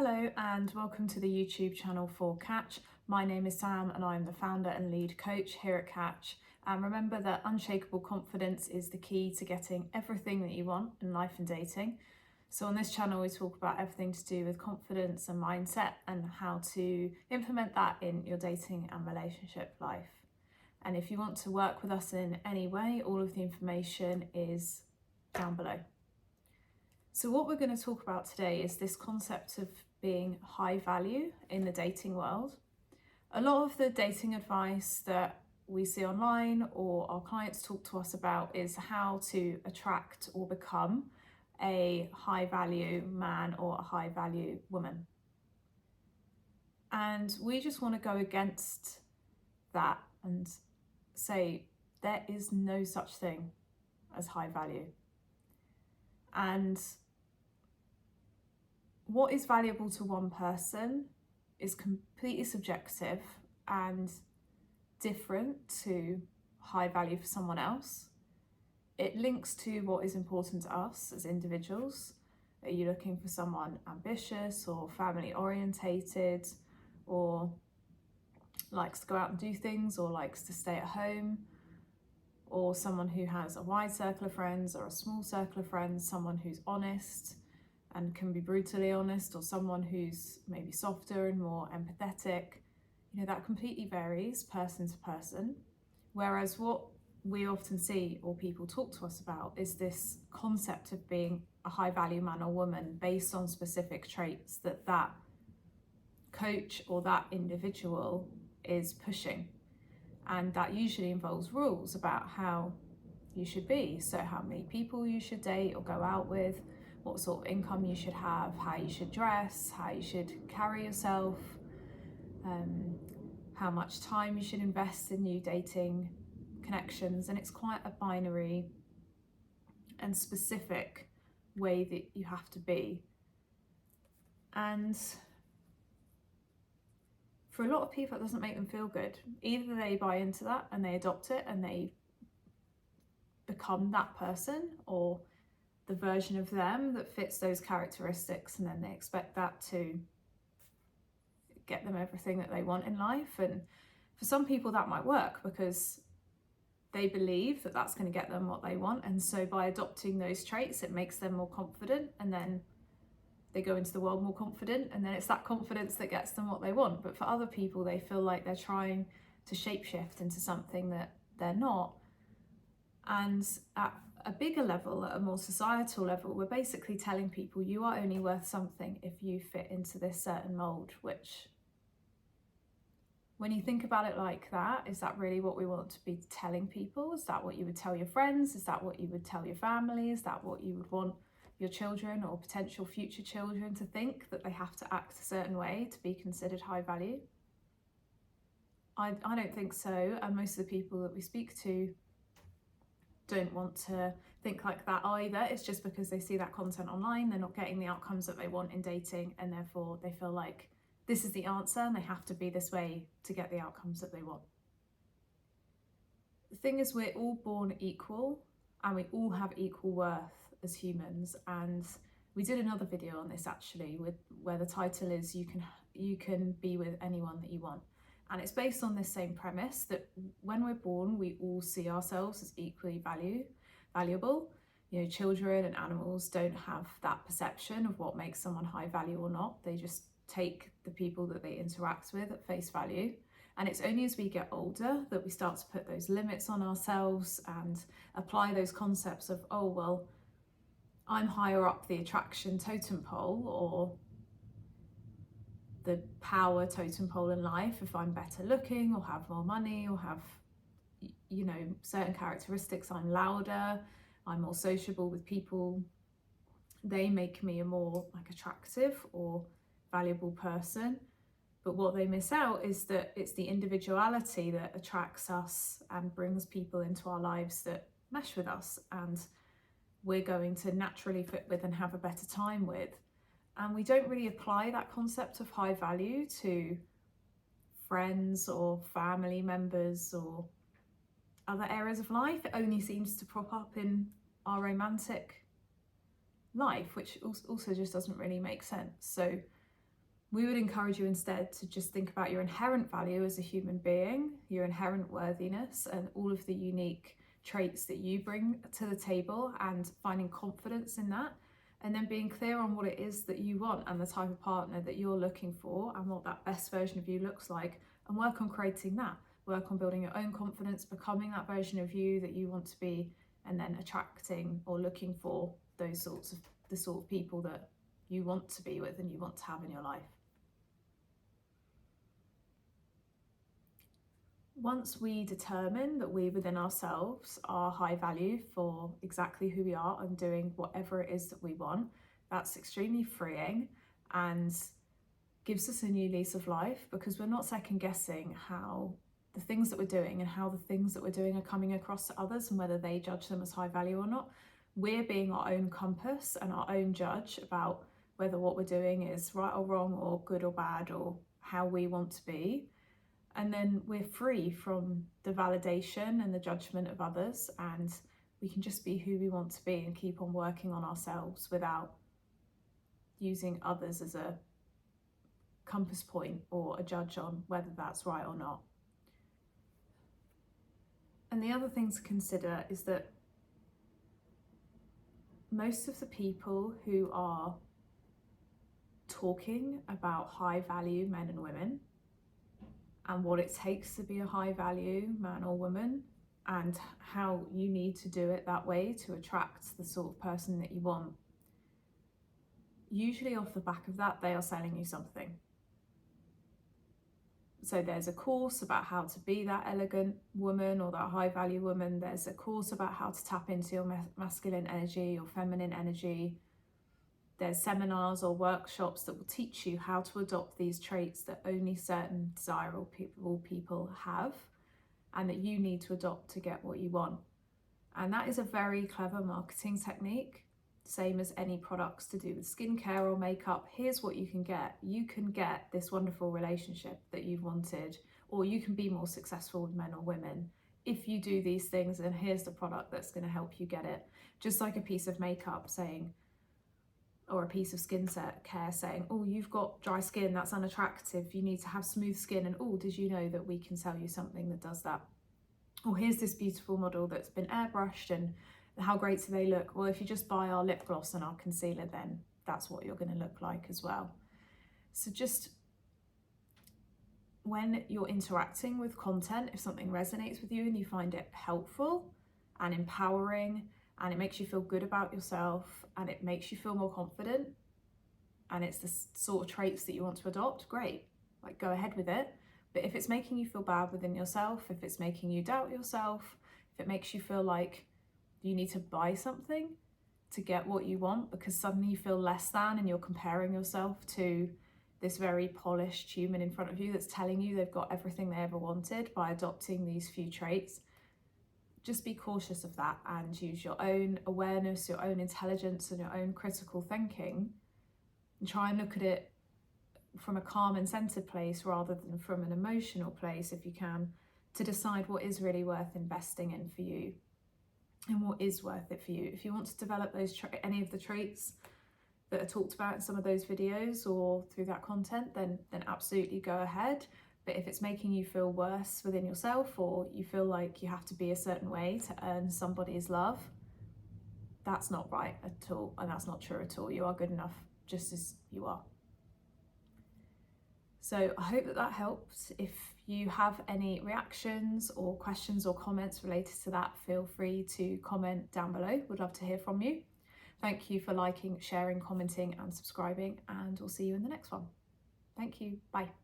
Hello and welcome to the YouTube channel for Catch. My name is Sam and I'm the founder and lead coach here at Catch. And remember that unshakable confidence is the key to getting everything that you want in life and dating. So on this channel we talk about everything to do with confidence and mindset and how to implement that in your dating and relationship life. And if you want to work with us in any way, all of the information is down below. So what we're going to talk about today is this concept of being high value in the dating world. A lot of the dating advice that we see online or our clients talk to us about is how to attract or become a high value man or a high value woman. And we just want to go against that and say there is no such thing as high value. And what is valuable to one person is completely subjective and different to high value for someone else. It links to what is important to us as individuals. Are you looking for someone ambitious or family orientated, or likes to go out and do things, or likes to stay at home, or someone who has a wide circle of friends or a small circle of friends, someone who's honest and can be brutally honest, or someone who's maybe softer and more empathetic? You know, that completely varies person to person. Whereas what we often see or people talk to us about is this concept of being a high value man or woman based on specific traits that that coach or that individual is pushing. And that usually involves rules about how you should be. So how many people you should date or go out with, what sort of income you should have, how you should dress, how you should carry yourself, how much time you should invest in new dating connections. And it's quite a binary and specific way that you have to be. And for a lot of people, it doesn't make them feel good. Either they buy into that and they adopt it and they become that person, or the version of them that fits those characteristics, and then they expect that to get them everything that they want in life. And for some people that might work because they believe that that's going to get them what they want, and so by adopting those traits it makes them more confident, and then they go into the world more confident, and then it's that confidence that gets them what they want. But for other people, they feel like they're trying to shapeshift into something that they're not. And at a bigger level, at a more societal level, we're basically telling people you are only worth something if you fit into this certain mold, which, when you think about it like that, is that really what we want to be telling people? Is that what you would tell your friends? Is that what you would tell your family? Is that what you would want your children or potential future children to think, that they have to act a certain way to be considered high value? I don't think so. And most of the people that we speak to don't want to think like that either. It's just because they see that content online, they're not getting the outcomes that they want in dating, and therefore they feel like this is the answer and they have to be this way to get the outcomes that they want. The thing is, we're all born equal and we all have equal worth as humans. And we did another video on this actually, where the title is you can be with anyone that you want. And it's based on this same premise that when we're born, we all see ourselves as equally valuable. You know, children and animals don't have that perception of what makes someone high value or not. They just take the people that they interact with at face value. And it's only as we get older that we start to put those limits on ourselves and apply those concepts of, oh, well, I'm higher up the attraction totem pole or the power totem pole in life if I'm better looking or have more money or have, you know, certain characteristics. I'm louder, I'm more sociable with people. They make me a more like attractive or valuable person. But what they miss out is that it's the individuality that attracts us and brings people into our lives that mesh with us and we're going to naturally fit with and have a better time with. And we don't really apply that concept of high value to friends or family members or other areas of life. It only seems to prop up in our romantic life, which also just doesn't really make sense. So We would encourage you instead to just think about your inherent value as a human being, your inherent worthiness, and all of the unique traits that you bring to the table, and finding confidence in that, and then being clear on what it is that you want and the type of partner that you're looking for and what that best version of you looks like, and work on creating that. Work on building your own confidence, becoming that version of you that you want to be, and then attracting or looking for the sort of people that you want to be with and you want to have in your life. Once we determine that we within ourselves are high value for exactly who we are and doing whatever it is that we want, that's extremely freeing and gives us a new lease of life, because we're not second guessing how the things that we're doing and how the things that we're doing are coming across to others and whether they judge them as high value or not. We're being our own compass and our own judge about whether what we're doing is right or wrong or good or bad or how we want to be. And then we're free from the validation and the judgment of others, and we can just be who we want to be and keep on working on ourselves without using others as a compass point or a judge on whether that's right or not. And the other thing to consider is that most of the people who are talking about high value men and women and what it takes to be a high value man or woman and how you need to do it that way to attract the sort of person that you want, usually off the back of that, they are selling you something. So there's a course about how to be that elegant woman or that high value woman. There's a course about how to tap into your masculine energy, your feminine energy. There's seminars or workshops that will teach you how to adopt these traits that only certain desirable people have and that you need to adopt to get what you want. And that is a very clever marketing technique, same as any products to do with skincare or makeup. Here's what you can get. You can get this wonderful relationship that you've wanted, or you can be more successful with men or women if you do these things, and here's the product that's going to help you get it. Just like a piece of makeup saying, or a piece of skin care saying, oh, you've got dry skin, that's unattractive, you need to have smooth skin, and oh, did you know that we can sell you something that does that? Or here's this beautiful model that's been airbrushed, and how great do they look? Well, if you just buy our lip gloss and our concealer, then that's what you're going to look like as well. So just when you're interacting with content, if something resonates with you and you find it helpful and empowering, and it makes you feel good about yourself, and it makes you feel more confident, and it's the sort of traits that you want to adopt, great, like go ahead with it. But if it's making you feel bad within yourself, if it's making you doubt yourself, if it makes you feel like you need to buy something to get what you want because suddenly you feel less than and you're comparing yourself to this very polished human in front of you that's telling you they've got everything they ever wanted by adopting these few traits, just be cautious of that and use your own awareness, your own intelligence and your own critical thinking, and try and look at it from a calm and centered place rather than from an emotional place if you can, to decide what is really worth investing in for you and what is worth it for you. If you want to develop those any of the traits that are talked about in some of those videos or through that content, then absolutely go ahead. But if it's making you feel worse within yourself, or you feel like you have to be a certain way to earn somebody's love, that's not right at all, and that's not true at all. You are good enough just as you are. So I hope that helped. If you have any reactions or questions or comments related to that, feel free to comment down below. Would love to hear from you. Thank you for liking, sharing, commenting and subscribing, and we'll see you in the next one. Thank you. Bye.